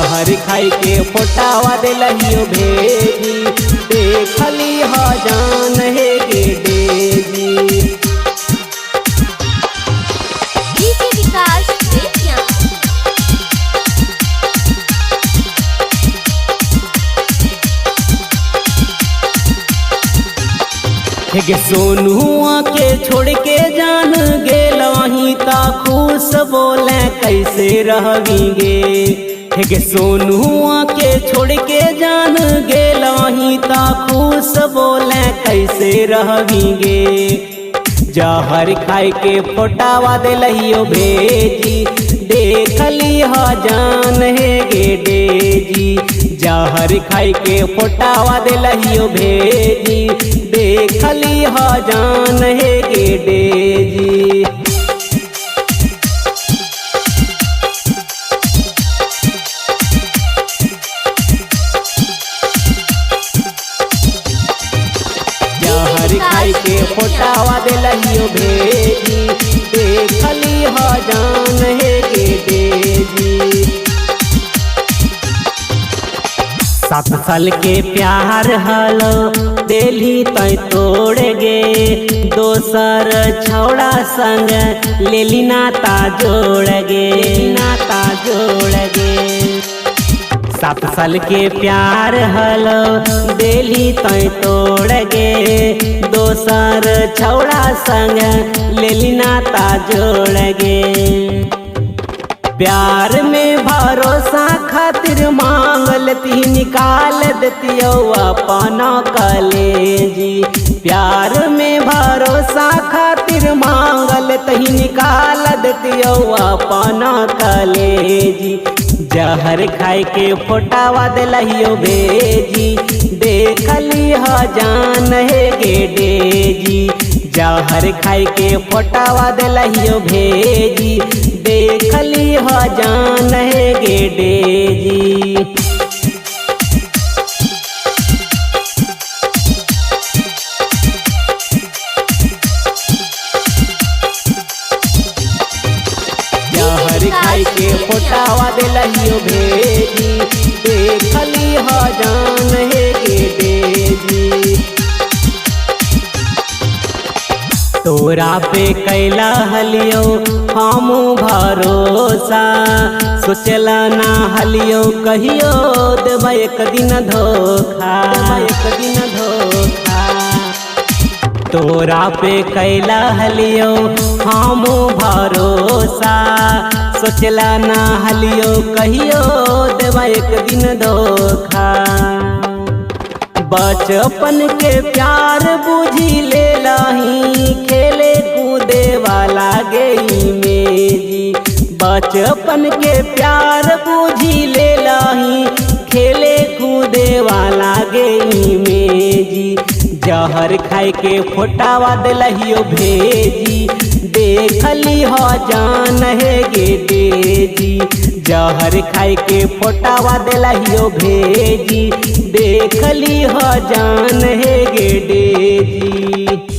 जहर खाई के फोटावा दिलहियो भेजी, देखली ह जान हे गे डेजी। डीजे विकास बेतिया। गे सोनुआ के छोड़ के जान गेल वहीं ता खुश बोले कैसे रहवीगे। गे सोनुआ के छोड़ के जान गेल वहीं ता खुश बोले कैसे रहवीगे। जहर खाई के फोटावा दिलहियो भेजी, देखली ह जान हे गे डेजी। जहर खाई के फोटावा दिलहियो भेजी, देखली ह जान हे गे डेजी। जहर खाई के फोटावा दिलहियो भेजी, देखली ह जान हे गे डेजी। 7 साल के प्यार हलो दिली तय तोड़ गे, दोसर छौड़ा संग लेली नाता जोड़ गे, नाता जोड़ गे। 7 साल के प्यार हलो दिली तय तोड़ गे, दोसर छौड़ा संग लेली नाता जोड़ गे। प्यार में भरोसा खातिर मांग लेती, निकाल देती अपन कलेजी। प्यार में भरोसा खातिर मांग लेती, निकाल देती अपन कलेजी। जहर खाई के फोटावा दिलहियो भेजी, देखली ह जान हे गे डेजी। जहर खाई के फोटावा दिलहियो भेजी, देखली ह जान हे गे डेजी। जहर खाई के फोटावा दिलहियो भेजी, देखली ह जान हे गे डेजी। तोरा पे कैला हलियो हम भरोसा, सोचला ना हलियो कहियो देबा एक दिन धोखा, एक दिन धोखा। तोरा पे कैला हलियो हम भरोसा, सोचला ना हलियो कहियो देबा एक दिन धोखा। बचपन के प्यार बुझी ले लही, खेले कूदे वाला गेई मेजी। बचपन के प्यार बुझी ले लही, खेले कूदे वाला गेई मेजी। जहर खाई के फोटावा दिलहियो भेजी, देखली ह जान हे गे डेजी। जहर खाई के फोटावा दिलहियो भेजी, देखली ह जान हे गे डेजी।